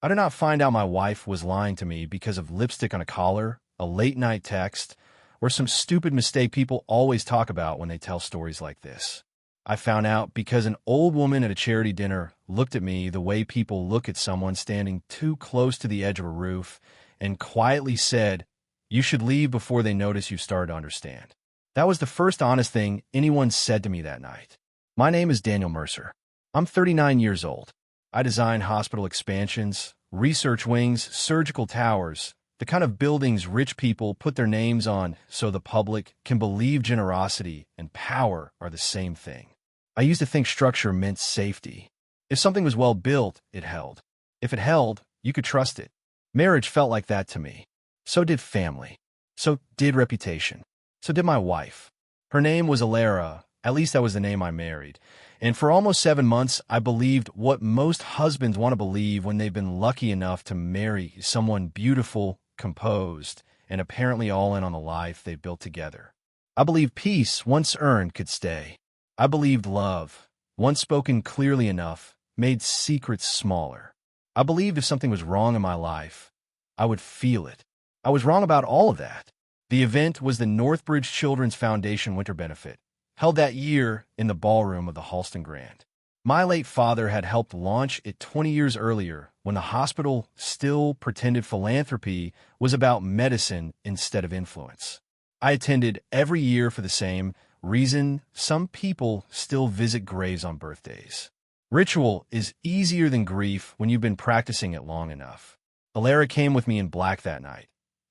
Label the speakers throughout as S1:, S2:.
S1: I did not find out my wife was lying to me because of lipstick on a collar, a late-night text, or some stupid mistake people always talk about when they tell stories like this. I found out because an old woman at a charity dinner looked at me the way people look at someone standing too close to the edge of a roof and quietly said, "You should leave before they notice you've started to understand." That was the first honest thing anyone said to me that night. My name is Daniel Mercer. I'm 39 years old. I design hospital expansions, research wings, surgical towers, the kind of buildings rich people put their names on so the public can believe generosity and power are the same thing. I used to think structure meant safety. If something was well built, it held. If it held, you could trust it. Marriage felt like that to me. So did family. So did reputation. So did my wife. Her name was Alara, at least that was the name I married. And for almost 7 months, I believed what most husbands want to believe when they've been lucky enough to marry someone beautiful, composed, and apparently all in on the life they've built together. I believed peace, once earned, could stay. I believed love, once spoken clearly enough, made secrets smaller. I believed if something was wrong in my life, I would feel it. I was wrong about all of that. The event was the Northbridge Children's Foundation Winter Benefit, held that year in the ballroom of the Halston Grand. My late father had helped launch it 20 years earlier when the hospital still pretended philanthropy was about medicine instead of influence. I attended every year for the same reason some people still visit graves on birthdays. Ritual is easier than grief when you've been practicing it long enough. Alara came with me in black that night.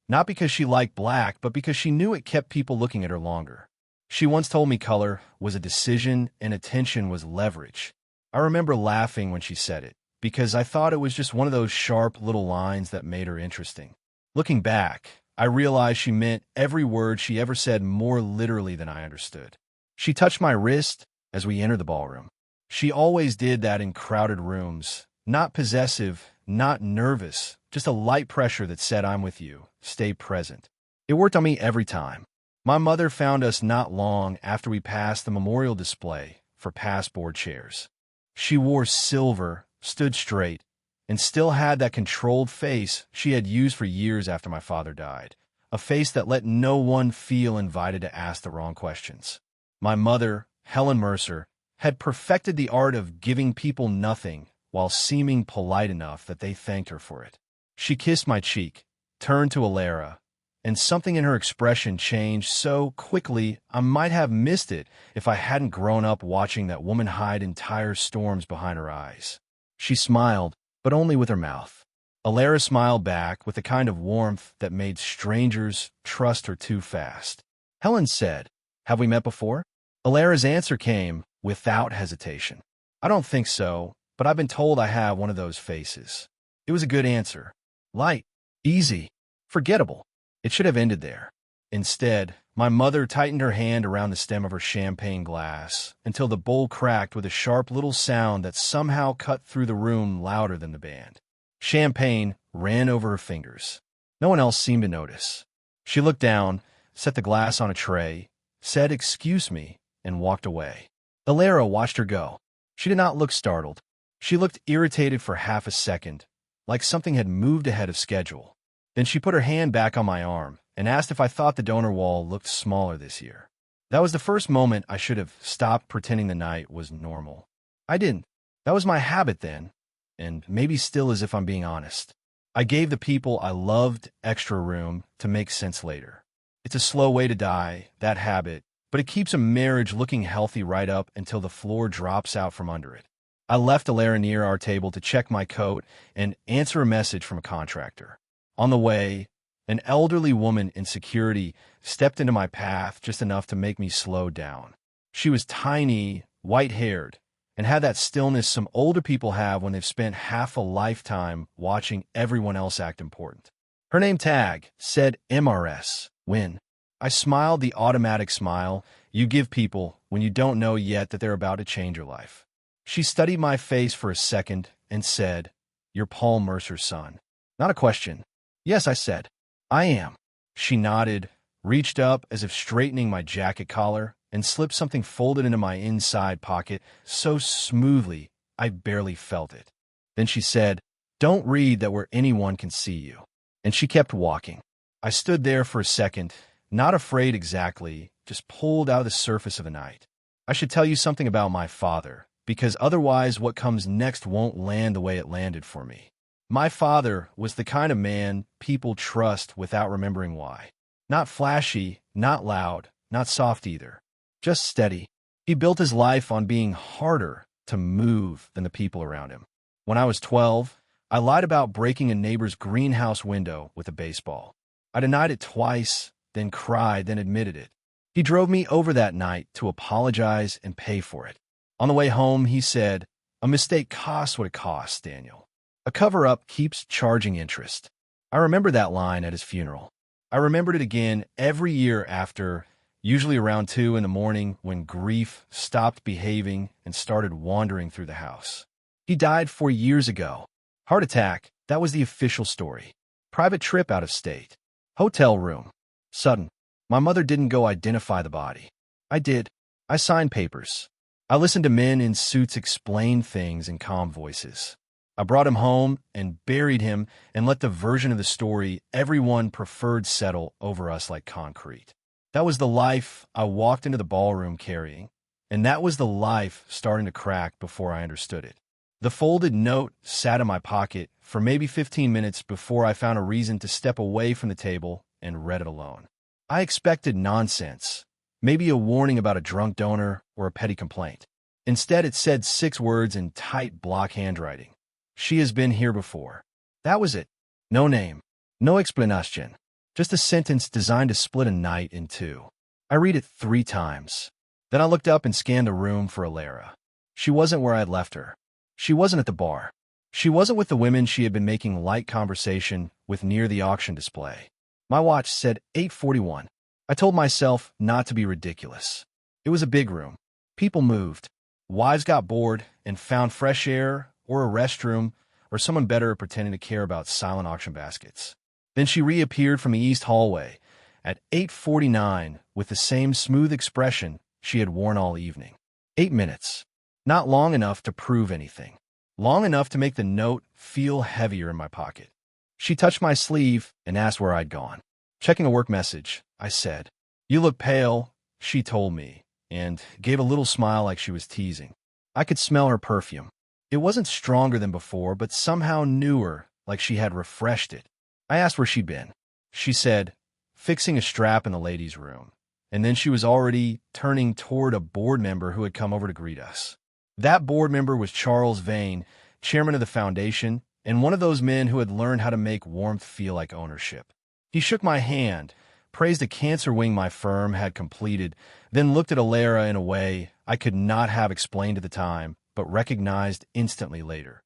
S1: Not because she liked black, but because she knew it kept people looking at her longer. She once told me color was a decision and attention was leverage. I remember laughing when she said it, because I thought it was just one of those sharp little lines that made her interesting. Looking back, I realized she meant every word she ever said more literally than I understood. She touched my wrist as we entered the ballroom. She always did that in crowded rooms, not possessive, not nervous, just a light pressure that said, "I'm with you, stay present." It worked on me every time. My mother found us not long after we passed the memorial display for past board chairs. She wore silver, stood straight, and still had that controlled face she had used for years after my father died, a face that let no one feel invited to ask the wrong questions. My mother, Helen Mercer, had perfected the art of giving people nothing while seeming polite enough that they thanked her for it. She kissed my cheek, turned to Alara, and something in her expression changed so quickly I might have missed it if I hadn't grown up watching that woman hide entire storms behind her eyes. She smiled, but only with her mouth. Alara smiled back with the kind of warmth that made strangers trust her too fast. Helen said, "Have we met before?" Alara's answer came without hesitation. "I don't think so, but I've been told I have one of those faces." It was a good answer. Light, easy, forgettable. It should have ended there. Instead, my mother tightened her hand around the stem of her champagne glass until the bowl cracked with a sharp little sound that somehow cut through the room louder than the band. Champagne ran over her fingers. No one else seemed to notice. She looked down, set the glass on a tray, said, "Excuse me," and walked away. Alara watched her go. She did not look startled. She looked irritated for half a second, like something had moved ahead of schedule. Then she put her hand back on my arm and asked if I thought the donor wall looked smaller this year. That was the first moment I should have stopped pretending the night was normal. I didn't. That was my habit then, and maybe still is if I'm being honest. I gave the people I loved extra room to make sense later. It's a slow way to die, that habit, but it keeps a marriage looking healthy right up until the floor drops out from under it. I left Alara near our table to check my coat and answer a message from a contractor. On the way, an elderly woman in security stepped into my path just enough to make me slow down. She was tiny, white-haired, and had that stillness some older people have when they've spent half a lifetime watching everyone else act important. Her name tag said MRS, Win. I smiled the automatic smile you give people when you don't know yet that they're about to change your life. She studied my face for a second and said, "You're Paul Mercer's son." Not a question. "Yes," I said. "I am." She nodded, reached up as if straightening my jacket collar, and slipped something folded into my inside pocket so smoothly I barely felt it. Then she said, Don't read that where anyone can see you." And she kept walking. I stood there for a second, not afraid exactly, just pulled out of the surface of the night. I should tell you something about my father, because otherwise what comes next won't land the way it landed for me. My father was the kind of man people trust without remembering why. Not flashy, not loud, not soft either. Just steady. He built his life on being harder to move than the people around him. When I was 12, I lied about breaking a neighbor's greenhouse window with a baseball. I denied it twice, then cried, then admitted it. He drove me over that night to apologize and pay for it. On the way home, he said, "A mistake costs what it costs, Daniel. A cover-up keeps charging interest." I remember that line at his funeral. I remembered it again every year after, usually around 2 in the morning when grief stopped behaving and started wandering through the house. He died 4 years ago. Heart attack, that was the official story. Private trip out of state. Hotel room. Sudden. My mother didn't go identify the body. I did. I signed papers. I listened to men in suits explain things in calm voices. I brought him home and buried him and let the version of the story everyone preferred settle over us like concrete. That was the life I walked into the ballroom carrying, and that was the life starting to crack before I understood it. The folded note sat in my pocket for maybe 15 minutes before I found a reason to step away from the table and read it alone. I expected nonsense, maybe a warning about a drunk donor or a petty complaint. Instead, it said 6 words in tight block handwriting. "She has been here before." That was it. No name, no explanation, just a sentence designed to split a night in two. I read it 3 times. Then I looked up and scanned the room for Alara. She wasn't where I had left her. She wasn't at the bar. She wasn't with the women she had been making light conversation with near the auction display. My watch said 8:41. I told myself not to be ridiculous. It was a big room. People moved. Wives got bored and found fresh air or a restroom or someone better at pretending to care about silent auction baskets. Then she reappeared from the east hallway at 8:49 with the same smooth expression she had worn all evening. 8 minutes. Not long enough to prove anything. Long enough to make the note feel heavier in my pocket. She touched my sleeve and asked where I'd gone. "Checking a work message," I said. "You look pale," she told me, and gave a little smile like she was teasing. I could smell her perfume. It wasn't stronger than before, but somehow newer, like she had refreshed it. I asked where she'd been. She said, "Fixing a strap in the ladies' room." And then she was already turning toward a board member who had come over to greet us. That board member was Charles Vane, chairman of the foundation, and one of those men who had learned how to make warmth feel like ownership. He shook my hand, praised a cancer wing my firm had completed, then looked at Alara in a way I could not have explained at the time, but recognized instantly later.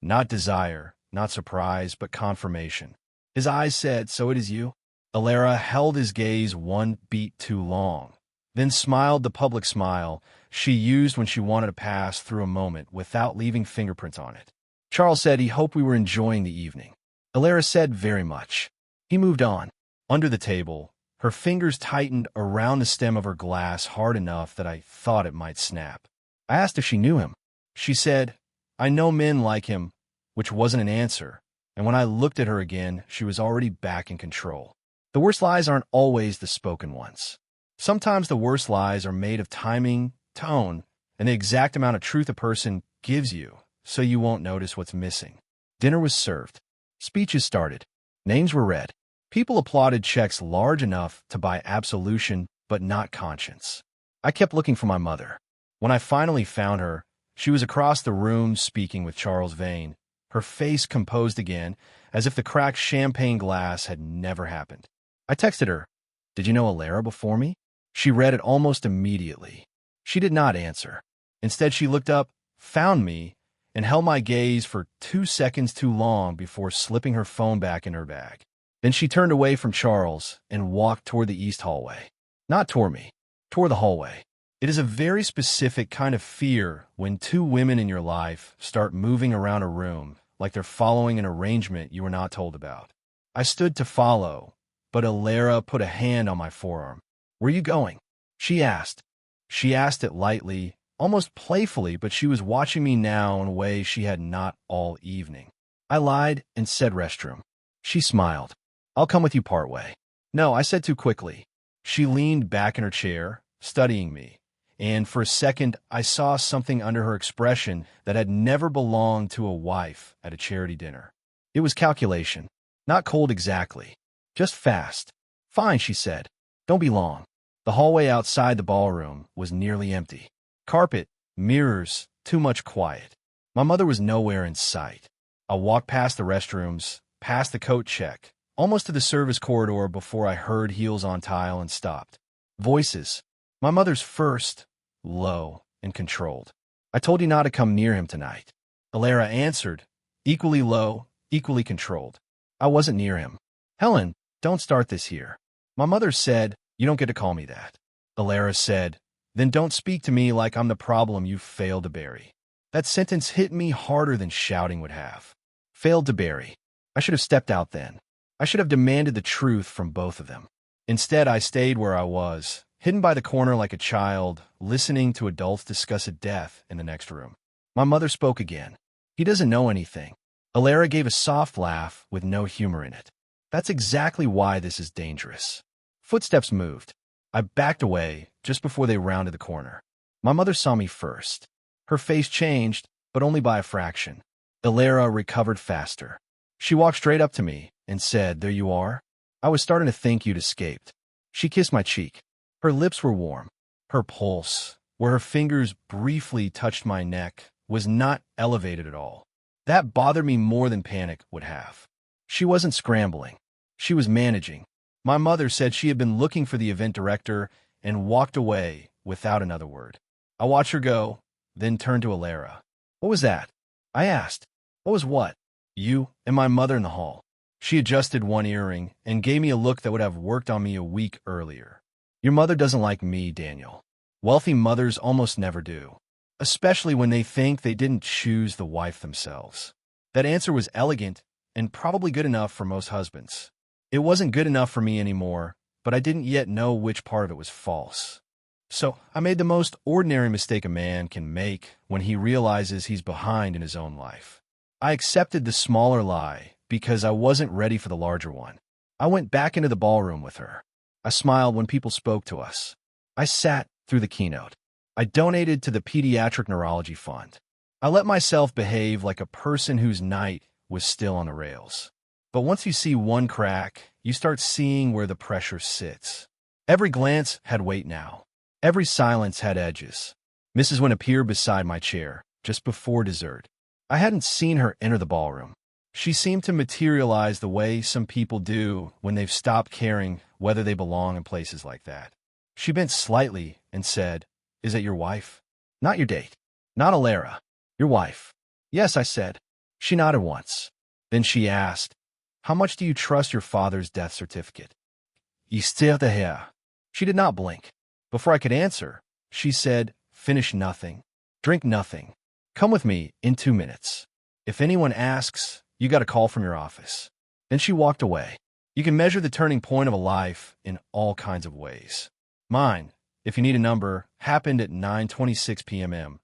S1: Not desire, not surprise, but confirmation. His eyes said, "So it is you?" Alara held his gaze 1 beat too long, then smiled the public smile she used when she wanted to pass through a moment without leaving fingerprints on it. Charles said he hoped we were enjoying the evening. Alara said very much. He moved on. Under the table, her fingers tightened around the stem of her glass hard enough that I thought it might snap. I asked if she knew him. She said, "I know men like him," which wasn't an answer, and when I looked at her again, she was already back in control. The worst lies aren't always the spoken ones. Sometimes the worst lies are made of timing, tone, and the exact amount of truth a person gives you, so you won't notice what's missing. Dinner was served. Speeches started. Names were read. People applauded checks large enough to buy absolution, but not conscience. I kept looking for my mother. When I finally found her, she was across the room speaking with Charles Vane, her face composed again, as if the cracked champagne glass had never happened. I texted her, "Did you know Alara before me?" She read it almost immediately. She did not answer. Instead, she looked up, found me, and held my gaze for 2 seconds too long before slipping her phone back in her bag. Then she turned away from Charles and walked toward the east hallway. Not toward me, toward the hallway. It is a very specific kind of fear when 2 women in your life start moving around a room like they're following an arrangement you were not told about. I stood to follow, but Alara put a hand on my forearm. "Where are you going?" she asked. She asked it lightly, almost playfully, but she was watching me now in a way she had not all evening. I lied and said restroom. She smiled. I'll come with you part way. No, I said too quickly. She leaned back in her chair, studying me, and for a second I saw something under her expression that had never belonged to a wife at a charity dinner. It was calculation. Not cold exactly. Just fast. Fine, she said. Don't be long. The hallway outside the ballroom was nearly empty. Carpet, mirrors, too much quiet. My mother was nowhere in sight. I walked past the restrooms, past the coat check, almost to the service corridor before I heard heels on tile and stopped. Voices. My mother's first, low and controlled. I told you not to come near him tonight. Alara answered, equally low, equally controlled. I wasn't near him. Helen, don't start this here. My mother said, you don't get to call me that. Alara said, then don't speak to me like I'm the problem you failed to bury. That sentence hit me harder than shouting would have. Failed to bury. I should have stepped out then. I should have demanded the truth from both of them. Instead, I stayed where I was, hidden by the corner like a child, listening to adults discuss a death in the next room. My mother spoke again. He doesn't know anything. Alara gave a soft laugh with no humor in it. That's exactly why this is dangerous. Footsteps moved. I backed away just before they rounded the corner. My mother saw me first. Her face changed, but only by a fraction. Alara recovered faster. She walked straight up to me and said, there you are? I was starting to think you'd escaped. She kissed my cheek. Her lips were warm. Her pulse, where her fingers briefly touched my neck, was not elevated at all. That bothered me more than panic would have. She wasn't scrambling. She was managing. My mother said she had been looking for the event director and walked away without another word. I watched her go, then turned to Alara. What was that? I asked. What was what? You and my mother in the hall. She adjusted one earring and gave me a look that would have worked on me a week earlier. Your mother doesn't like me, Daniel. Wealthy mothers almost never do, especially when they think they didn't choose the wife themselves. That answer was elegant and probably good enough for most husbands. It wasn't good enough for me anymore, but I didn't yet know which part of it was false. So I made the most ordinary mistake a man can make when he realizes he's behind in his own life. I accepted the smaller lie because I wasn't ready for the larger one. I went back into the ballroom with her. I smiled when people spoke to us. I sat through the keynote. I donated to the Pediatric Neurology Fund. I let myself behave like a person whose night was still on the rails. But once you see one crack, you start seeing where the pressure sits. Every glance had weight now. Every silence had edges. Mrs. Wynne appeared beside my chair, just before dessert. I hadn't seen her enter the ballroom. She seemed to materialize the way some people do when they've stopped caring whether they belong in places like that. She bent slightly and said, Is that your wife? Not your date. Not Alara. Your wife. Yes, I said. She nodded once. Then she asked, How much do you trust your father's death certificate? Istir de her. She did not blink. Before I could answer, she said, Finish nothing. Drink nothing. Come with me in 2 minutes. If anyone asks, you got a call from your office. Then she walked away. You can measure the turning point of a life in all kinds of ways. Mine, if you need a number, happened at 9:26 p.m.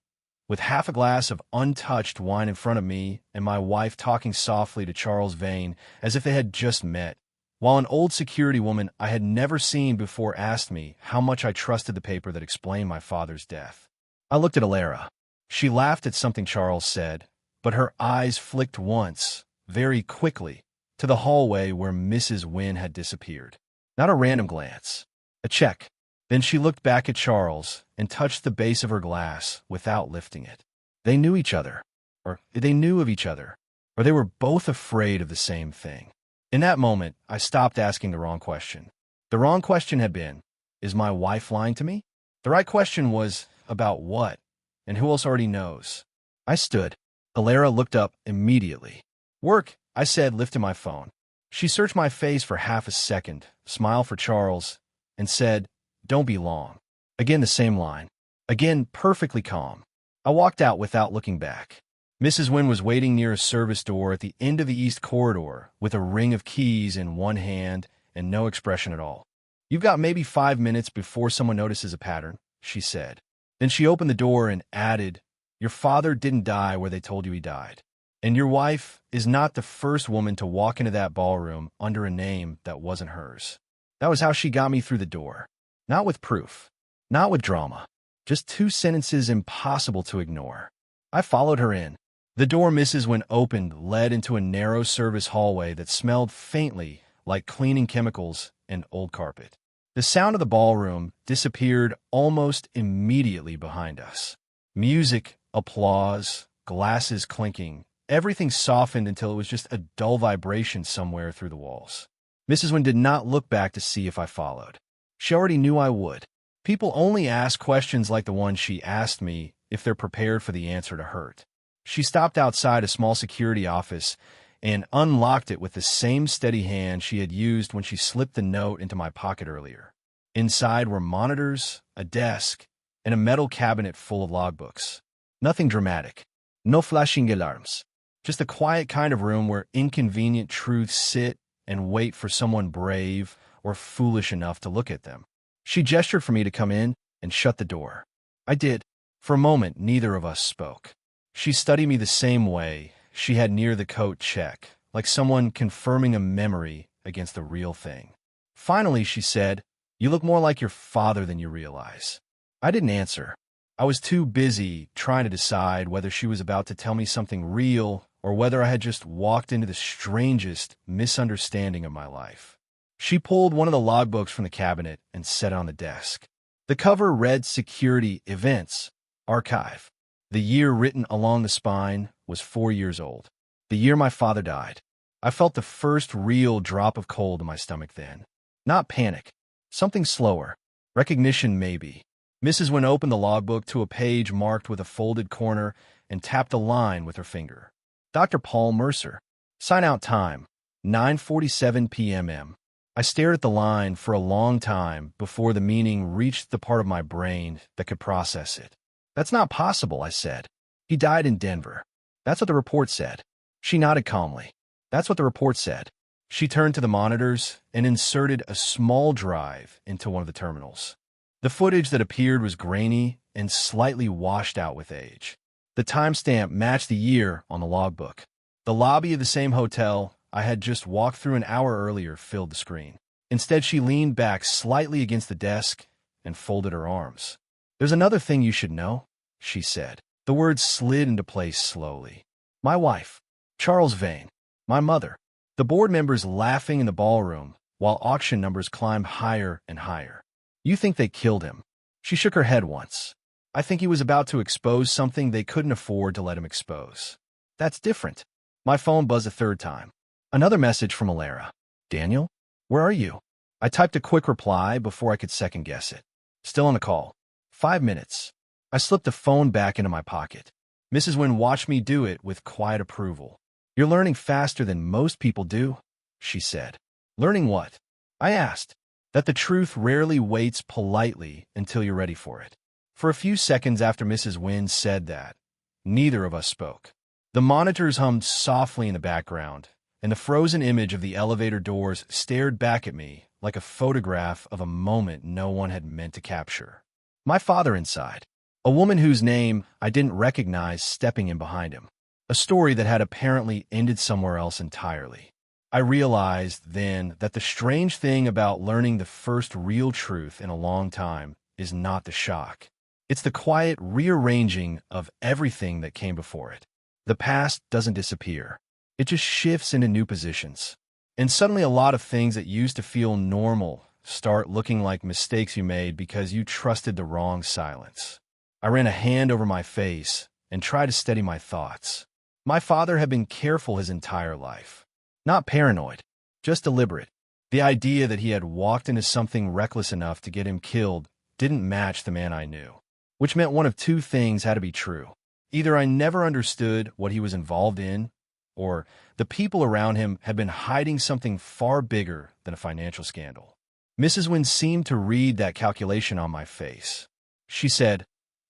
S1: with half a glass of untouched wine in front of me and my wife talking softly to Charles Vane as if they had just met, while an old security woman I had never seen before asked me how much I trusted the paper that explained my father's death. I looked at Alara. She laughed at something Charles said, but her eyes flicked once, very quickly, to the hallway where Mrs. Wynne had disappeared. Not a random glance. A check. Then she looked back at Charles and touched the base of her glass without lifting it. They knew each other, or they knew of each other, or they were both afraid of the same thing. In that moment, I stopped asking the wrong question. The wrong question had been, Is my wife lying to me? The right question was, about what? And who else already knows? I stood. Alara looked up immediately. Work, I said, lifting my phone. She searched my face for half a second, smiled for Charles, and said, Don't be long. Again the same line. Again perfectly calm. I walked out without looking back. Mrs. Wynne was waiting near a service door at the end of the east corridor with a ring of keys in one hand and no expression at all. You've got maybe 5 minutes before someone notices a pattern, she said. Then she opened the door and added, Your father didn't die where they told you he died. And your wife is not the first woman to walk into that ballroom under a name that wasn't hers. That was how she got me through the door. Not with proof, not with drama, just two sentences impossible to ignore. I followed her in. The door Mrs. Wynne opened led into a narrow service hallway that smelled faintly like cleaning chemicals and old carpet. The sound of the ballroom disappeared almost immediately behind us. Music, applause, glasses clinking, everything softened until it was just a dull vibration somewhere through the walls. Mrs. Wynne did not look back to see if I followed. She already knew I would. People only ask questions like the one she asked me if they're prepared for the answer to hurt. She stopped outside a small security office and unlocked it with the same steady hand she had used when she slipped the note into my pocket earlier. Inside were monitors, a desk, and a metal cabinet full of logbooks. Nothing dramatic. No flashing alarms. Just a quiet kind of room where inconvenient truths sit and wait for someone brave or foolish enough to look at them. She gestured for me to come in and shut the door. I did. For a moment, neither of us spoke. She studied me the same way she had near the coat check, like someone confirming a memory against the real thing. Finally, she said, "You look more like your father than you realize." I didn't answer. I was too busy trying to decide whether she was about to tell me something real or whether I had just walked into the strangest misunderstanding of my life. She pulled one of the logbooks from the cabinet and set it on the desk. The cover read Security Events Archive. The year written along the spine was 4 years old. The year my father died. I felt the first real drop of cold in my stomach then. Not panic. Something slower. Recognition, maybe. Mrs. Wynne opened the logbook to a page marked with a folded corner and tapped a line with her finger. Dr. Paul Mercer. Sign out time. 9:47 p.m. I stared at the line for a long time before the meaning reached the part of my brain that could process it. "That's not possible," I said. "He died in Denver." "That's what the report said." She nodded calmly. "That's what the report said." She turned to the monitors and inserted a small drive into one of the terminals. The footage that appeared was grainy and slightly washed out with age. The timestamp matched the year on the logbook. The lobby of the same hotel I had just walked through an hour earlier filled the screen. Instead, she leaned back slightly against the desk and folded her arms. "There's another thing you should know," she said. The words slid into place slowly. "My wife, Charles Vane. My mother." The board members laughing in the ballroom while auction numbers climbed higher and higher. "You think they killed him?" She shook her head once. "I think he was about to expose something they couldn't afford to let him expose." "That's different." My phone buzzed a third time. Another message from Alara. "Daniel, where are you?" I typed a quick reply before I could second-guess it. "Still on a call. 5 minutes." I slipped the phone back into my pocket. Mrs. Wynne watched me do it with quiet approval. "You're learning faster than most people do," she said. "Learning what?" I asked. "That the truth rarely waits politely until you're ready for it." For a few seconds after Mrs. Wynne said that, neither of us spoke. The monitors hummed softly in the background, and the frozen image of the elevator doors stared back at me like a photograph of a moment no one had meant to capture. My father inside. A woman whose name I didn't recognize stepping in behind him. A story that had apparently ended somewhere else entirely. I realized then that the strange thing about learning the first real truth in a long time is not the shock. It's the quiet rearranging of everything that came before it. The past doesn't disappear. It just shifts into new positions. And suddenly a lot of things that used to feel normal start looking like mistakes you made because you trusted the wrong silence. I ran a hand over my face and tried to steady my thoughts. My father had been careful his entire life. Not paranoid, just deliberate. The idea that he had walked into something reckless enough to get him killed didn't match the man I knew, which meant one of two things had to be true. Either I never understood what he was involved in, or the people around him had been hiding something far bigger than a financial scandal. Mrs. Wynne seemed to read that calculation on my face. She said,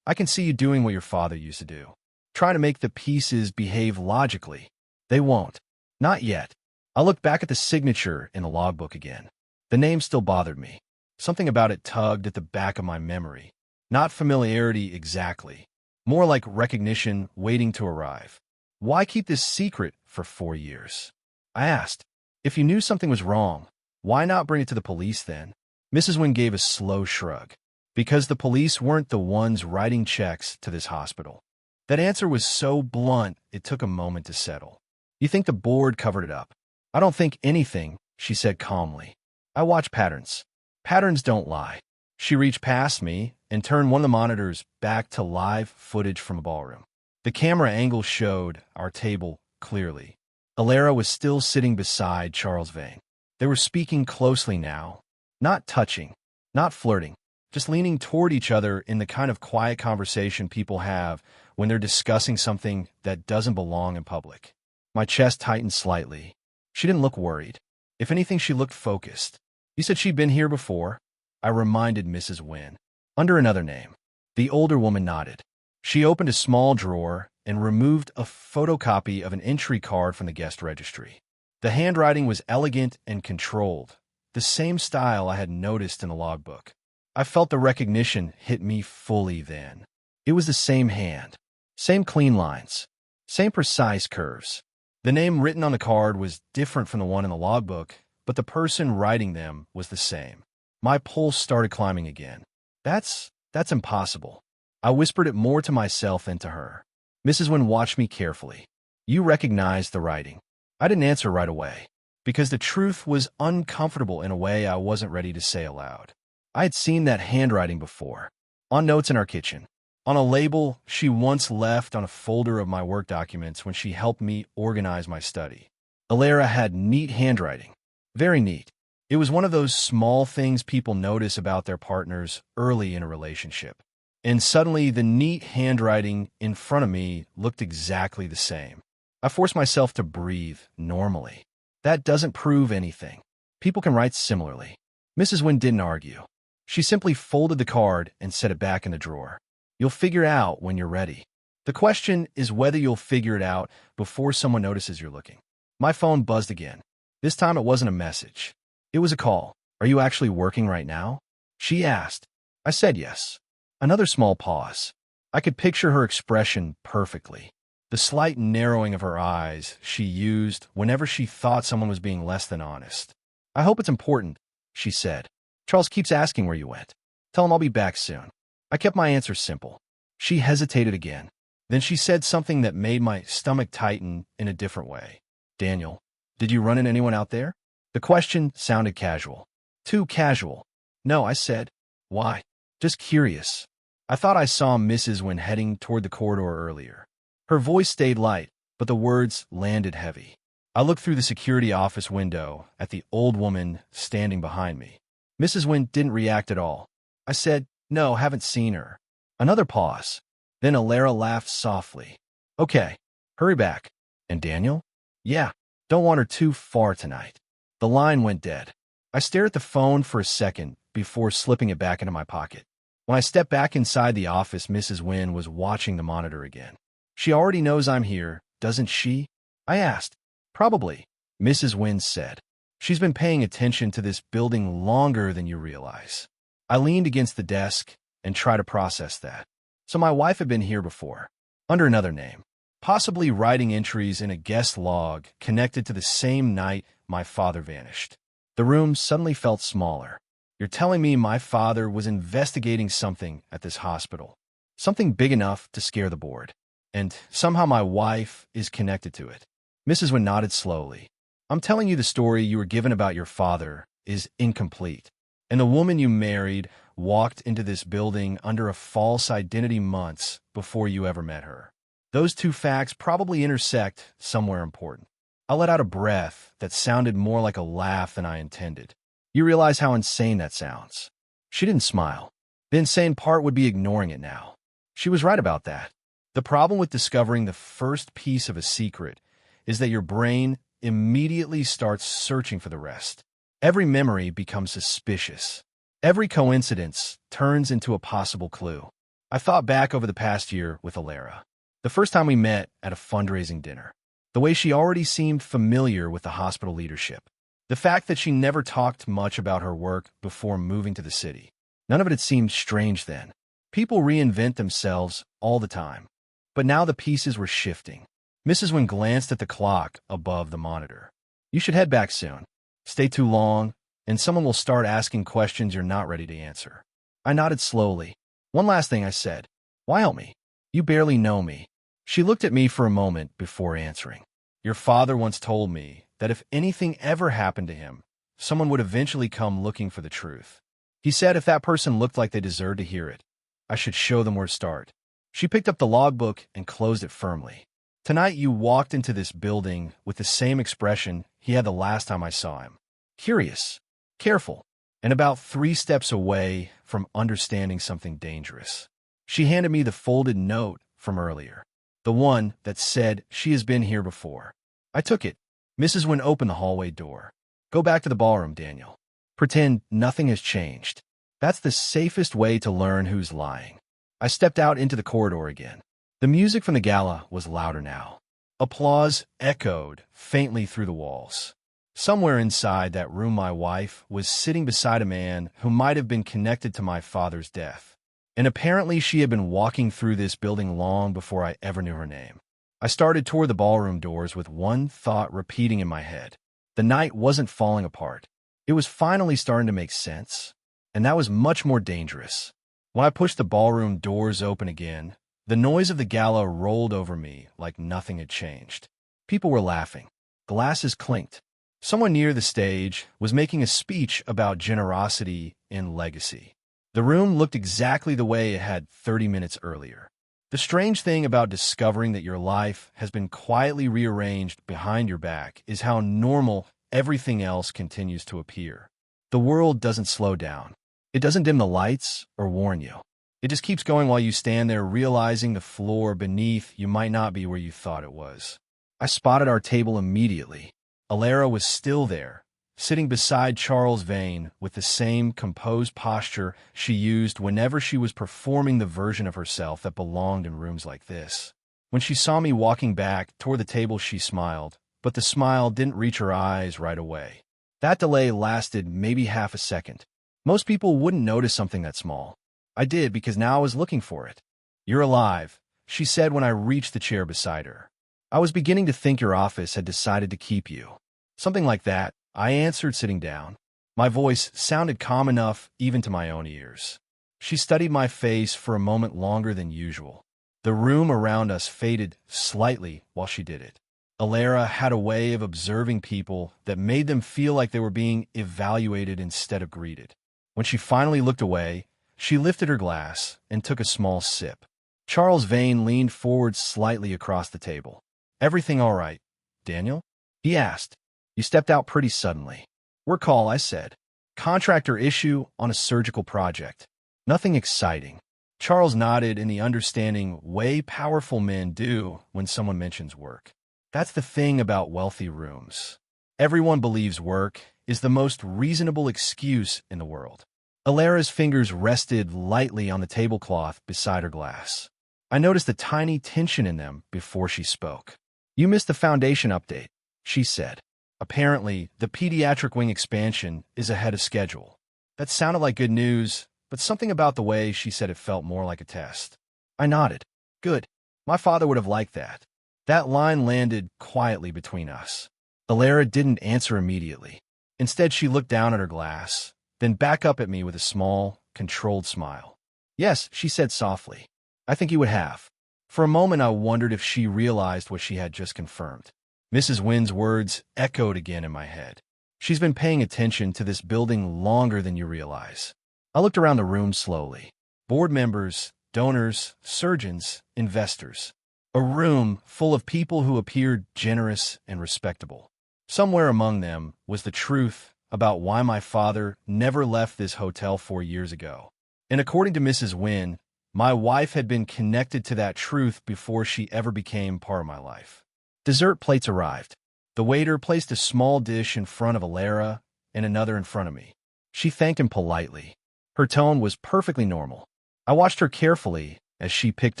S1: "I can see you doing what your father used to do, trying to make the pieces behave logically. They won't. Not yet." I looked back at the signature in the logbook again. The name still bothered me. Something about it tugged at the back of my memory. Not familiarity exactly, more like recognition waiting to arrive. Why keep this secret for 4 years? I asked. If you knew something was wrong, why not bring it to the police then? Mrs. Wynne gave a slow shrug. Because the police weren't the ones writing checks to this hospital. That answer was so blunt, it took a moment to settle. You think the board covered it up? I don't think anything, she said calmly. I watch patterns. Patterns don't lie. She reached past me and turned one of the monitors back to live footage from a ballroom. The camera angle showed our table clearly. Alara was still sitting beside Charles Vane. They were speaking closely now, not touching, not flirting, just leaning toward each other in the kind of quiet conversation people have when they're discussing something that doesn't belong in public. My chest tightened slightly. She didn't look worried. If anything, she looked focused. You said she'd been here before? I reminded Mrs. Wynne. Under another name. The older woman nodded. She opened a small drawer and removed a photocopy of an entry card from the guest registry. The handwriting was elegant and controlled, the same style I had noticed in the logbook. I felt the recognition hit me fully then. It was the same hand, same clean lines, same precise curves. The name written on the card was different from the one in the logbook, but the person writing them was the same. My pulse started climbing again. That's impossible. I whispered it more to myself than to her. Mrs. Wynne watched me carefully. You recognized the writing. I didn't answer right away, because the truth was uncomfortable in a way I wasn't ready to say aloud. I had seen that handwriting before, on notes in our kitchen, on a label she once left on a folder of my work documents when she helped me organize my study. Alara had neat handwriting, very neat. It was one of those small things people notice about their partners early in a relationship. And suddenly, the neat handwriting in front of me looked exactly the same. I forced myself to breathe normally. That doesn't prove anything. People can write similarly. Mrs. Wynne didn't argue. She simply folded the card and set it back in the drawer. You'll figure it out when you're ready. The question is whether you'll figure it out before someone notices you're looking. My phone buzzed again. This time it wasn't a message. It was a call. Are you actually working right now? She asked. I said yes. Another small pause. I could picture her expression perfectly. The slight narrowing of her eyes she used whenever she thought someone was being less than honest. I hope it's important, she said. Charles keeps asking where you went. Tell him I'll be back soon. I kept my answer simple. She hesitated again. Then she said something that made my stomach tighten in a different way. Daniel, did you run into anyone out there? The question sounded casual. Too casual. No, I said. Why? Just curious. I thought I saw Mrs. Wynne heading toward the corridor earlier. Her voice stayed light, but the words landed heavy. I looked through the security office window at the old woman standing behind me. Mrs. Wynne didn't react at all. I said, no, haven't seen her. Another pause. Then Alara laughed softly. Okay, hurry back. And Daniel? Yeah, don't want her too far tonight. The line went dead. I stared at the phone for a second before slipping it back into my pocket. When I stepped back inside the office, Mrs. Wynne was watching the monitor again. She already knows I'm here, doesn't she? I asked. Probably, Mrs. Wynne said. She's been paying attention to this building longer than you realize. I leaned against the desk and tried to process that. So my wife had been here before, under another name, possibly writing entries in a guest log connected to the same night my father vanished. The room suddenly felt smaller. You're telling me my father was investigating something at this hospital, something big enough to scare the board, and somehow my wife is connected to it. Mrs. Wynne nodded slowly. I'm telling you the story you were given about your father is incomplete, and the woman you married walked into this building under a false identity months before you ever met her. Those two facts probably intersect somewhere important. I let out a breath that sounded more like a laugh than I intended. You realize how insane that sounds. She didn't smile. The insane part would be ignoring it now. She was right about that. The problem with discovering the first piece of a secret is that your brain immediately starts searching for the rest. Every memory becomes suspicious. Every coincidence turns into a possible clue. I thought back over the past year with Alara. The first time we met at a fundraising dinner. The way she already seemed familiar with the hospital leadership. The fact that she never talked much about her work before moving to the city. None of it had seemed strange then. People reinvent themselves all the time. But now the pieces were shifting. Mrs. Wynne glanced at the clock above the monitor. You should head back soon. Stay too long, and someone will start asking questions you're not ready to answer. I nodded slowly. One last thing, I said. Why help me? You barely know me. She looked at me for a moment before answering. Your father once told me that if anything ever happened to him, someone would eventually come looking for the truth. He said if that person looked like they deserved to hear it, I should show them where to start. She picked up the logbook and closed it firmly. Tonight you walked into this building with the same expression he had the last time I saw him. Curious, careful, and about 3 steps away from understanding something dangerous. She handed me the folded note from earlier, the one that said she has been here before. I took it. Mrs. Wynne opened the hallway door. Go back to the ballroom, Daniel. Pretend nothing has changed. That's the safest way to learn who's lying. I stepped out into the corridor again. The music from the gala was louder now. Applause echoed faintly through the walls. Somewhere inside that room, my wife was sitting beside a man who might have been connected to my father's death. And apparently she had been walking through this building long before I ever knew her name. I started toward the ballroom doors with one thought repeating in my head. The night wasn't falling apart. It was finally starting to make sense, and that was much more dangerous. When I pushed the ballroom doors open again, the noise of the gala rolled over me like nothing had changed. People were laughing. Glasses clinked. Someone near the stage was making a speech about generosity and legacy. The room looked exactly the way it had 30 minutes earlier. The strange thing about discovering that your life has been quietly rearranged behind your back is how normal everything else continues to appear. The world doesn't slow down. It doesn't dim the lights or warn you. It just keeps going while you stand there realizing the floor beneath you might not be where you thought it was. I spotted our table immediately. Alara was still there, sitting beside Charles Vane with the same composed posture she used whenever she was performing the version of herself that belonged in rooms like this. When she saw me walking back toward the table, she smiled, but the smile didn't reach her eyes right away. That delay lasted maybe half a second. Most people wouldn't notice something that small. I did because now I was looking for it. You're alive, she said when I reached the chair beside her. I was beginning to think your office had decided to keep you. Something like that, I answered, sitting down. My voice sounded calm enough even to my own ears. She studied my face for a moment longer than usual. The room around us faded slightly while she did it. Alara had a way of observing people that made them feel like they were being evaluated instead of greeted. When she finally looked away, she lifted her glass and took a small sip. Charles Vane leaned forward slightly across the table. Everything all right, Daniel? He asked. You stepped out pretty suddenly. Work call, I said. Contractor issue on a surgical project. Nothing exciting. Charles nodded in the understanding way powerful men do when someone mentions work. That's the thing about wealthy rooms. Everyone believes work is the most reasonable excuse in the world. Alara's fingers rested lightly on the tablecloth beside her glass. I noticed a tiny tension in them before she spoke. You missed the foundation update, she said. Apparently, the pediatric wing expansion is ahead of schedule. That sounded like good news, but something about the way she said it felt more like a test. I nodded. Good. My father would have liked that. That line landed quietly between us. Alara didn't answer immediately. Instead, she looked down at her glass, then back up at me with a small, controlled smile. Yes, she said softly. I think you would have. For a moment, I wondered if she realized what she had just confirmed. Mrs. Wynne's words echoed again in my head. She's been paying attention to this building longer than you realize. I looked around the room slowly. Board members, donors, surgeons, investors. A room full of people who appeared generous and respectable. Somewhere among them was the truth about why my father never left this hotel 4 years ago. And according to Mrs. Wynne, my wife had been connected to that truth before she ever became part of my life. Dessert plates arrived. The waiter placed a small dish in front of Alara and another in front of me. She thanked him politely. Her tone was perfectly normal. I watched her carefully as she picked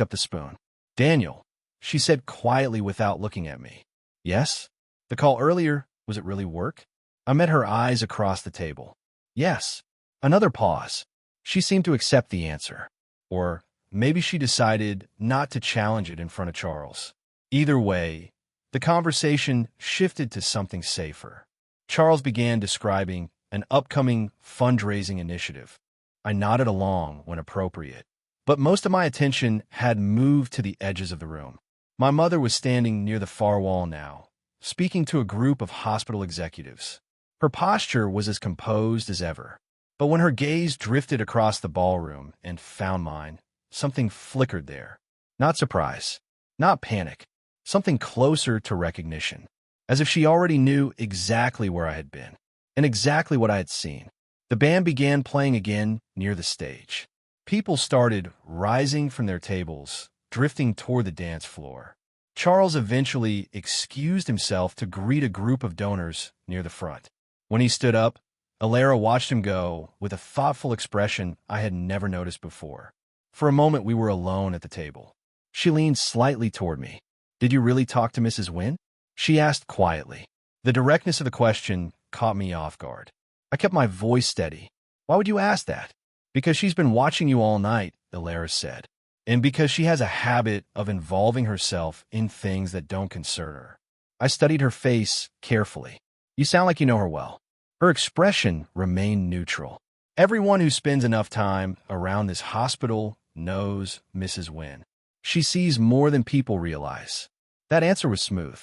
S1: up the spoon. Daniel, she said quietly without looking at me. Yes? The call earlier, was it really work? I met her eyes across the table. Yes. Another pause. She seemed to accept the answer. Or maybe she decided not to challenge it in front of Charles. Either way, The conversation shifted to something safer. Charles began describing an upcoming fundraising initiative. I nodded along when appropriate, but most of my attention had moved to the edges of the room. My mother was standing near the far wall now, speaking to a group of hospital executives. Her posture was as composed as ever, but when her gaze drifted across the ballroom and found mine, something flickered there. Not surprise, not panic, something closer to recognition, as if she already knew exactly where I had been and exactly what I had seen. The band began playing again near the stage. People started rising from their tables, drifting toward the dance floor. Charles eventually excused himself to greet a group of donors near the front. When he stood up, Alara watched him go with a thoughtful expression I had never noticed before. For a moment, we were alone at the table. She leaned slightly toward me. "Did you really talk to Mrs. Wynne?" she asked quietly. The directness of the question caught me off guard. I kept my voice steady. "Why would you ask that?" "Because she's been watching you all night," Alara said. "And because she has a habit of involving herself in things that don't concern her." I studied her face carefully. "You sound like you know her well." Her expression remained neutral. "Everyone who spends enough time around this hospital knows Mrs. Wynne. She sees more than people realize." That answer was smooth.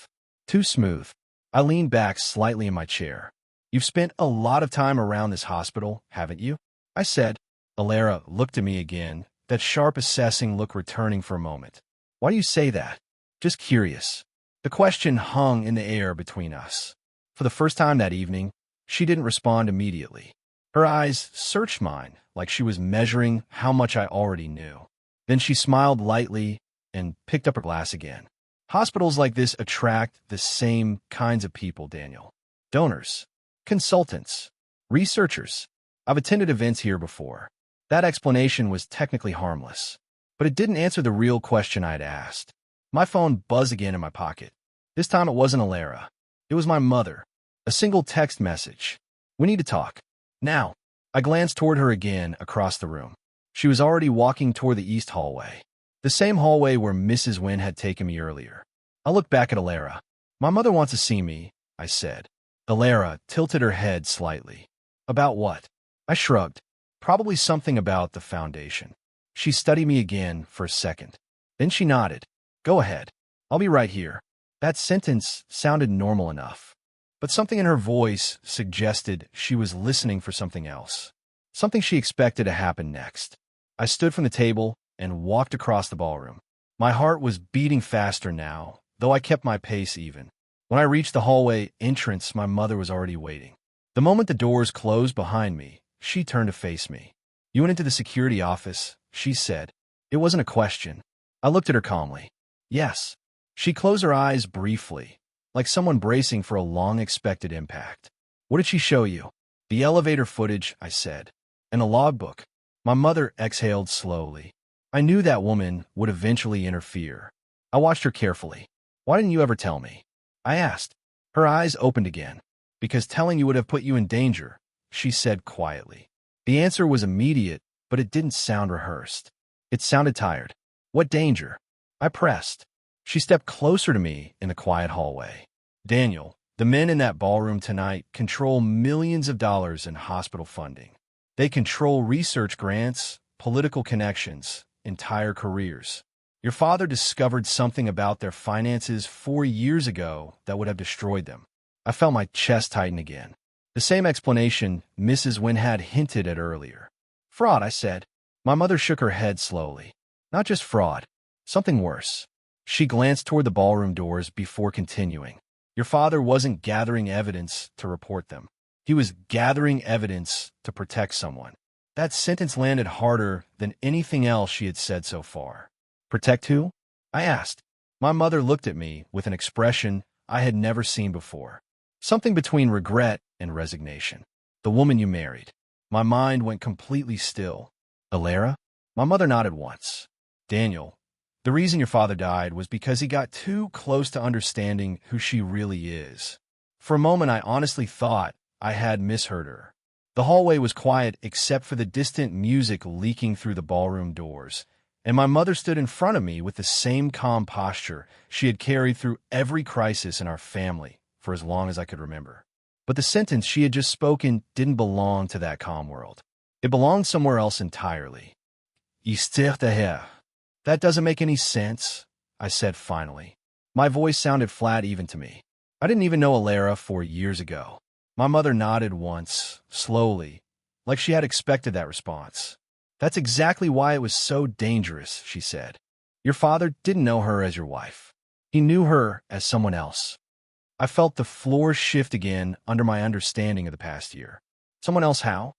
S1: Too smooth. I leaned back slightly in my chair. "You've spent a lot of time around this hospital, haven't you?" I said. Alara looked at me again, that sharp assessing look returning for a moment. "Why do you say that?" "Just curious." The question hung in the air between us. For the first time that evening, she didn't respond immediately. Her eyes searched mine like she was measuring how much I already knew. Then she smiled lightly and picked up her glass again. "Hospitals like this attract the same kinds of people, Daniel. Donors, consultants, researchers. I've attended events here before." That explanation was technically harmless, but it didn't answer the real question I had asked. My phone buzzed again in my pocket. This time it wasn't Alara. It was my mother. A single text message. "We need to talk. Now." I glanced toward her again across the room. She was already walking toward the east hallway, the same hallway where Mrs. Wynne had taken me earlier. I looked back at Alara. "My mother wants to see me," I said. Alara tilted her head slightly. "About what?" I shrugged. "Probably something about the foundation." She studied me again for a second. Then she nodded. "Go ahead. I'll be right here." That sentence sounded normal enough, but something in her voice suggested she was listening for something else, something she expected to happen next. I stood from the table and walked across the ballroom. My heart was beating faster now, though I kept my pace even. When I reached the hallway entrance, my mother was already waiting. The moment the doors closed behind me, she turned to face me. "You went into the security office," she said. It wasn't a question. I looked at her calmly. "Yes." She closed her eyes briefly, like someone bracing for a long-expected impact. "What did she show you?" "The elevator footage," I said. "And a logbook." My mother exhaled slowly. I knew that woman would eventually interfere. I watched her carefully. "Why didn't you ever tell me?" I asked. Her eyes opened again. "Because telling you would have put you in danger," she said quietly. The answer was immediate, but it didn't sound rehearsed. It sounded tired. "What danger?" I pressed. She stepped closer to me in the quiet hallway. "Daniel, the men in that ballroom tonight control millions of dollars in hospital funding. They control research grants, political connections, entire careers. Your father discovered something about their finances 4 years ago that would have destroyed them." I felt my chest tighten again. The same explanation Mrs. Wynne had hinted at earlier. "Fraud," I said. My mother shook her head slowly. "Not just fraud. Something worse." She glanced toward the ballroom doors before continuing. "Your father wasn't gathering evidence to report them. He was gathering evidence to protect someone." That sentence landed harder than anything else she had said so far. "Protect who?" I asked. My mother looked at me with an expression I had never seen before. Something between regret and resignation. "The woman you married." My mind went completely still. "Alara?" My mother nodded once. "Daniel, the reason your father died was because he got too close to understanding who she really is." For a moment, I honestly thought I had misheard her. The hallway was quiet except for the distant music leaking through the ballroom doors, And my mother stood in front of me with the same calm posture she had carried through every crisis in our family for as long as I could remember. But the sentence she had just spoken didn't belong to that calm world. It belonged somewhere else entirely. Istir daher. That doesn't make any sense, I said finally. My voice sounded flat even to me. I didn't even know Alara 4 years ago. My mother nodded once, slowly, like she had expected that response. That's exactly why it was so dangerous, she said. Your father didn't know her as your wife. He knew her as someone else. I felt the floor shift again under my understanding of the past year. Someone else how?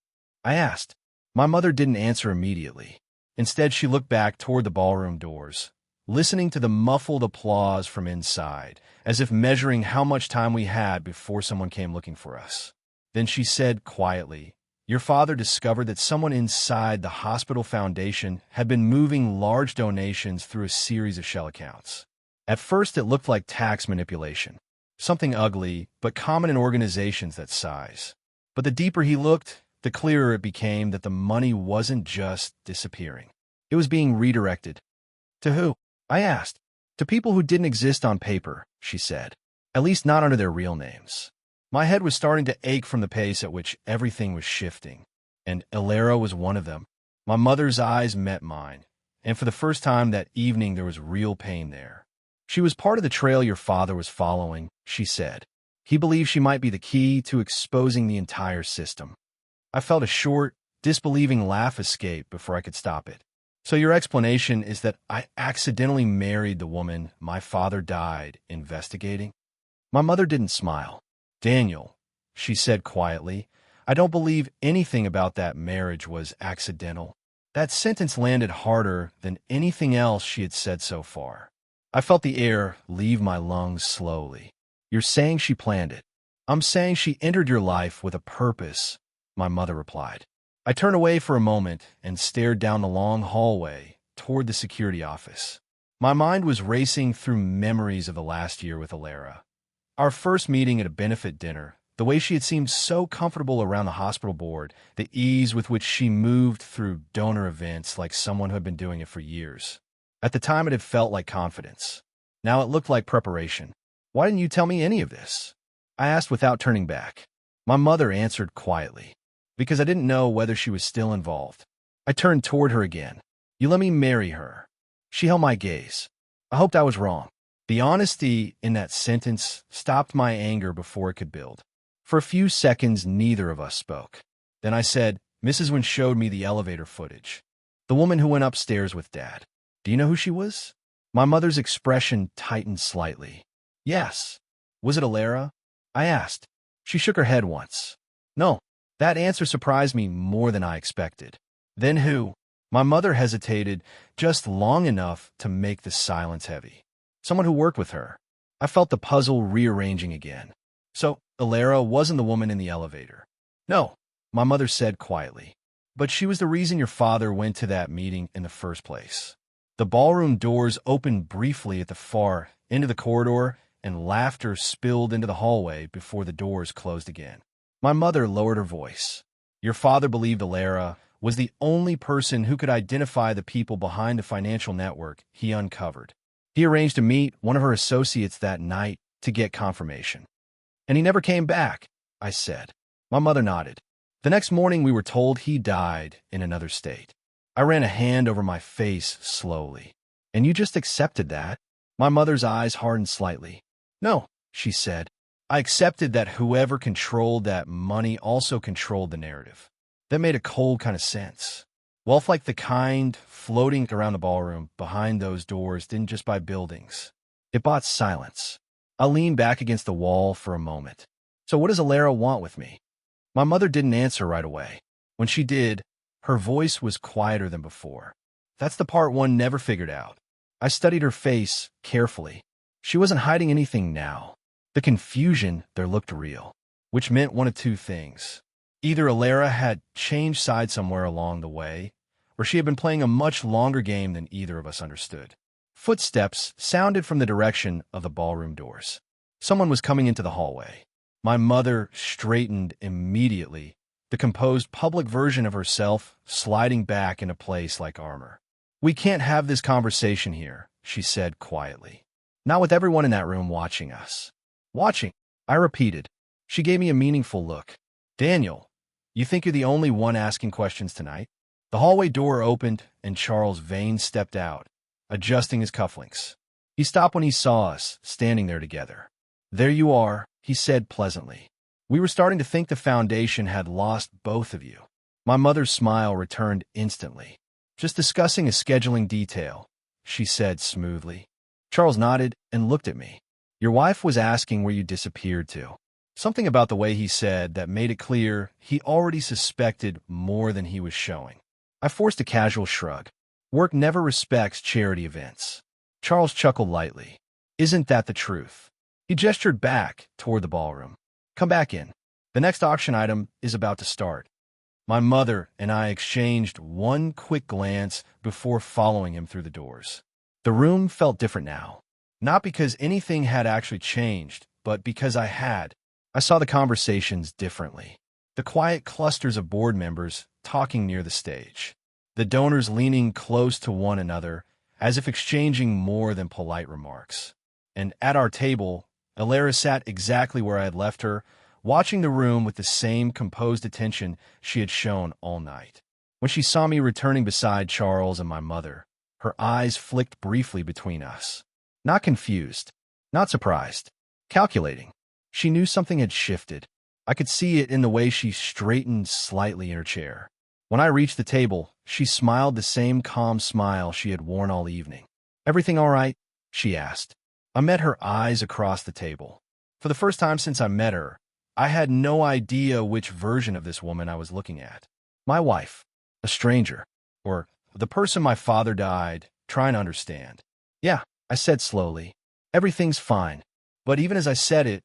S1: I asked. My mother didn't answer immediately. Instead, she looked back toward the ballroom doors, listening to the muffled applause from inside, as if measuring how much time we had before someone came looking for us. Then she said quietly, your father discovered that someone inside the hospital foundation had been moving large donations through a series of shell accounts. At first, it looked like tax manipulation, something ugly but common in organizations that size. But the deeper he looked, the clearer it became that the money wasn't just disappearing. It was being redirected. To who? I asked. To people who didn't exist on paper, she said. At least not under their real names. My head was starting to ache from the pace at which everything was shifting, and Alara was one of them. My mother's eyes met mine, and for the first time that evening there was real pain there. She was part of the trail your father was following, she said. He believed she might be the key to exposing the entire system. I felt a short, disbelieving laugh escape before I could stop it. So your explanation is that I accidentally married the woman my father died investigating? My mother didn't smile. Daniel, she said quietly, I don't believe anything about that marriage was accidental. That sentence landed harder than anything else she had said so far. I felt the air leave my lungs slowly. You're saying she planned it. I'm saying she entered your life with a purpose, my mother replied. I turned away for a moment and stared down the long hallway toward the security office. My mind was racing through memories of the last year with Alara. Our first meeting at a benefit dinner, the way she had seemed so comfortable around the hospital board, the ease with which she moved through donor events like someone who had been doing it for years. At the time, it had felt like confidence. Now it looked like preparation. Why didn't you tell me any of this? I asked without turning back. My mother answered quietly. Because I didn't know whether she was still involved. I turned toward her again. You let me marry her. She held my gaze. I hoped I was wrong. The honesty in that sentence stopped my anger before it could build. For a few seconds, neither of us spoke. Then I said, Mrs. Wynne showed me the elevator footage. The woman who went upstairs with Dad. Do you know who she was? My mother's expression tightened slightly. Yes. Was it Alara? I asked. She shook her head once. No. That answer surprised me more than I expected. Then who? My mother hesitated just long enough to make the silence heavy. Someone who worked with her. I felt the puzzle rearranging again. So, Alara wasn't the woman in the elevator. No, my mother said quietly. But she was the reason your father went to that meeting in the first place. The ballroom doors opened briefly at the far end of the corridor, and laughter spilled into the hallway before the doors closed again. My mother lowered her voice. Your father believed Alara was the only person who could identify the people behind the financial network he uncovered. He arranged to meet one of her associates that night to get confirmation. And he never came back, I said. My mother nodded. The next morning we were told he died in another state. I ran a hand over my face slowly. And you just accepted that? My mother's eyes hardened slightly. No, she said. I accepted that whoever controlled that money also controlled the narrative. That made a cold kind of sense. Wealth like the kind floating around the ballroom behind those doors didn't just buy buildings. It bought silence. I leaned back against the wall for a moment. So what does Alara want with me? My mother didn't answer right away. When she did, her voice was quieter than before. That's the part one never figured out. I studied her face carefully. She wasn't hiding anything now. The confusion there looked real, which meant one of two things. Either Alara had changed sides somewhere along the way, or she had been playing a much longer game than either of us understood. Footsteps sounded from the direction of the ballroom doors. Someone was coming into the hallway. My mother straightened immediately, the composed public version of herself sliding back into place like armor. We can't have this conversation here, she said quietly. Not with everyone in that room watching us. Watching, I repeated. She gave me a meaningful look. Daniel, you think you're the only one asking questions tonight? The hallway door opened and Charles Vane stepped out, adjusting his cufflinks. He stopped when he saw us, standing there together. There you are, he said pleasantly. We were starting to think the foundation had lost both of you. My mother's smile returned instantly. Just discussing a scheduling detail, she said smoothly. Charles nodded and looked at me. Your wife was asking where you disappeared to. Something about the way he said that made it clear he already suspected more than he was showing. I forced a casual shrug. Work never respects charity events. Charles chuckled lightly. Isn't that the truth? He gestured back toward the ballroom. Come back in. The next auction item is about to start. My mother and I exchanged one quick glance before following him through the doors. The room felt different now. Not because anything had actually changed, but because I had. I saw the conversations differently. The quiet clusters of board members talking near the stage. The donors leaning close to one another, as if exchanging more than polite remarks. And at our table, Alara sat exactly where I had left her, watching the room with the same composed attention she had shown all night. When she saw me returning beside Charles and my mother, her eyes flicked briefly between us. Not confused, not surprised, calculating. She knew something had shifted. I could see it in the way she straightened slightly in her chair. When I reached the table, she smiled the same calm smile she had worn all evening. Everything all right? She asked. I met her eyes across the table. For the first time since I met her, I had no idea which version of this woman I was looking at. My wife, a stranger, or the person my father died, trying to understand. Yeah, I said slowly. Everything's fine. But even as I said it,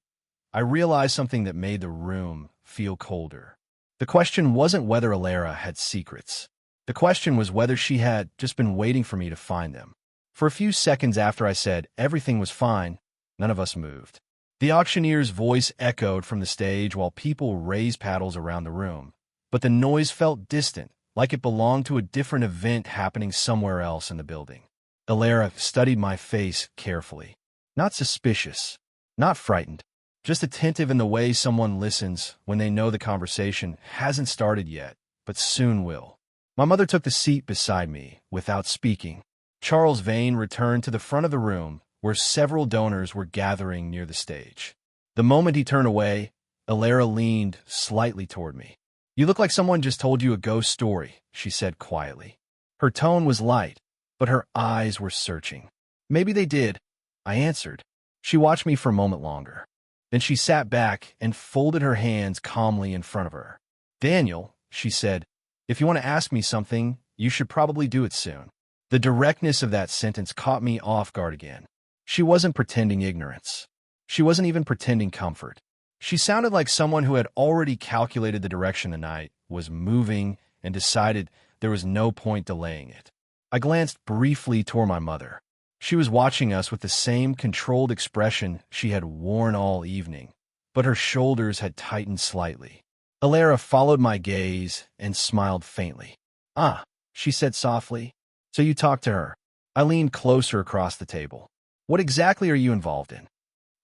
S1: I realized something that made the room feel colder. The question wasn't whether Alara had secrets. The question was whether she had just been waiting for me to find them. For a few seconds after I said everything was fine, none of us moved. The auctioneer's voice echoed from the stage while people raised paddles around the room. But the noise felt distant, like it belonged to a different event happening somewhere else in the building. Alara studied my face carefully. Not suspicious, not frightened, just attentive in the way someone listens when they know the conversation hasn't started yet, but soon will. My mother took the seat beside me without speaking. Charles Vane returned to the front of the room where several donors were gathering near the stage. The moment he turned away, Alara leaned slightly toward me. You look like someone just told you a ghost story, she said quietly. Her tone was light, but her eyes were searching. Maybe they did, I answered. She watched me for a moment longer. Then she sat back and folded her hands calmly in front of her. Daniel, she said, if you want to ask me something, you should probably do it soon. The directness of that sentence caught me off guard again. She wasn't pretending ignorance. She wasn't even pretending comfort. She sounded like someone who had already calculated the direction the night was moving and decided there was no point delaying it. I glanced briefly toward my mother. She was watching us with the same controlled expression she had worn all evening, but her shoulders had tightened slightly. Alara followed my gaze and smiled faintly. Ah, she said softly. So you talked to her. I leaned closer across the table. What exactly are you involved in?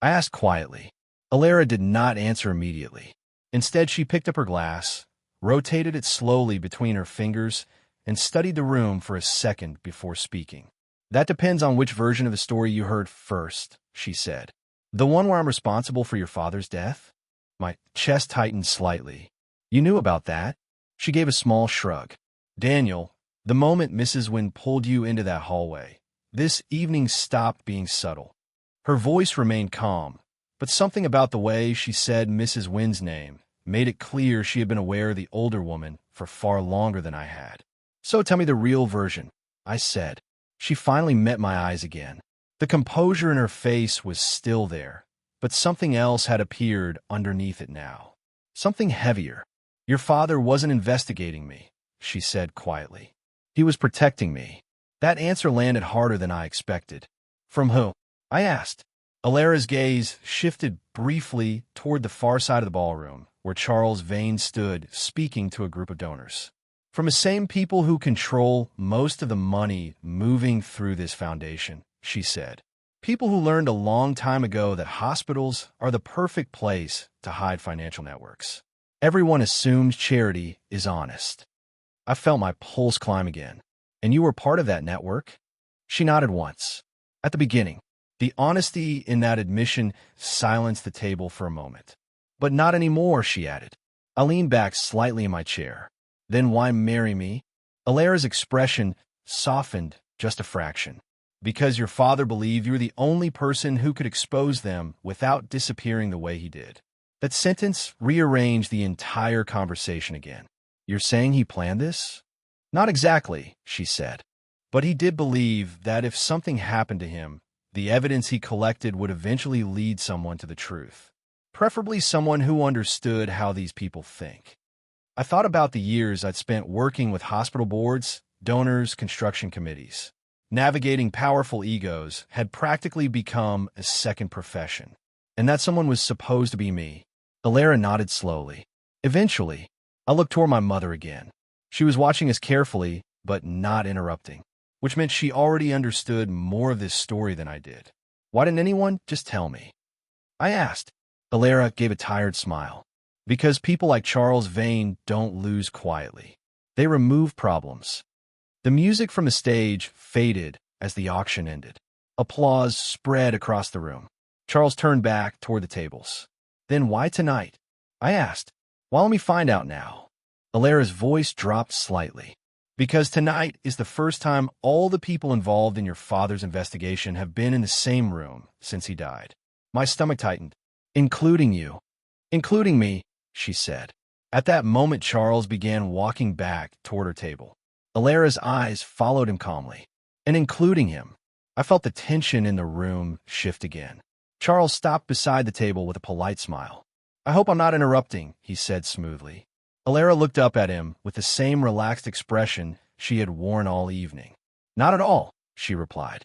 S1: I asked quietly. Alara did not answer immediately. Instead, she picked up her glass, rotated it slowly between her fingers, and studied the room for a second before speaking. That depends on which version of the story you heard first, she said. The one where I'm responsible for your father's death? My chest tightened slightly. You knew about that? She gave a small shrug. Daniel, the moment Mrs. Wynne pulled you into that hallway, this evening stopped being subtle. Her voice remained calm, but something about the way she said Mrs. Wynne's name made it clear she had been aware of the older woman for far longer than I had. So tell me the real version, I said. She finally met my eyes again. The composure in her face was still there, but something else had appeared underneath it now. Something heavier. Your father wasn't investigating me, she said quietly. He was protecting me. That answer landed harder than I expected. From who? I asked. Alara's gaze shifted briefly toward the far side of the ballroom, where Charles Vane stood speaking to a group of donors. From the same people who control most of the money moving through this foundation, she said. People who learned a long time ago that hospitals are the perfect place to hide financial networks. Everyone assumes charity is honest. I felt my pulse climb again. And you were part of that network? She nodded once. At the beginning, the honesty in that admission silenced the table for a moment. But not anymore, she added. I leaned back slightly in my chair. Then why marry me? Alara's expression softened just a fraction. Because your father believed you were the only person who could expose them without disappearing the way he did. That sentence rearranged the entire conversation again. You're saying he planned this? Not exactly, she said. But he did believe that if something happened to him, the evidence he collected would eventually lead someone to the truth. Preferably someone who understood how these people think. I thought about the years I'd spent working with hospital boards, donors, construction committees. Navigating powerful egos had practically become a second profession. And that someone was supposed to be me. Alara nodded slowly. Eventually, I looked toward my mother again. She was watching us carefully, but not interrupting, which meant she already understood more of this story than I did. Why didn't anyone just tell me? I asked. Alara gave a tired smile. Because people like Charles Vane don't lose quietly. They remove problems. The music from the stage faded as the auction ended. Applause spread across the room. Charles turned back toward the tables. Then why tonight? I asked. Well, let me find out now. Alara's voice dropped slightly. Because tonight is the first time all the people involved in your father's investigation have been in the same room since he died. My stomach tightened. Including you. Including me, she said. At that moment, Charles began walking back toward her table. Alara's eyes followed him calmly. And including him. I felt the tension in the room shift again. Charles stopped beside the table with a polite smile. I hope I'm not interrupting, he said smoothly. Alara looked up at him with the same relaxed expression she had worn all evening. Not at all, she replied.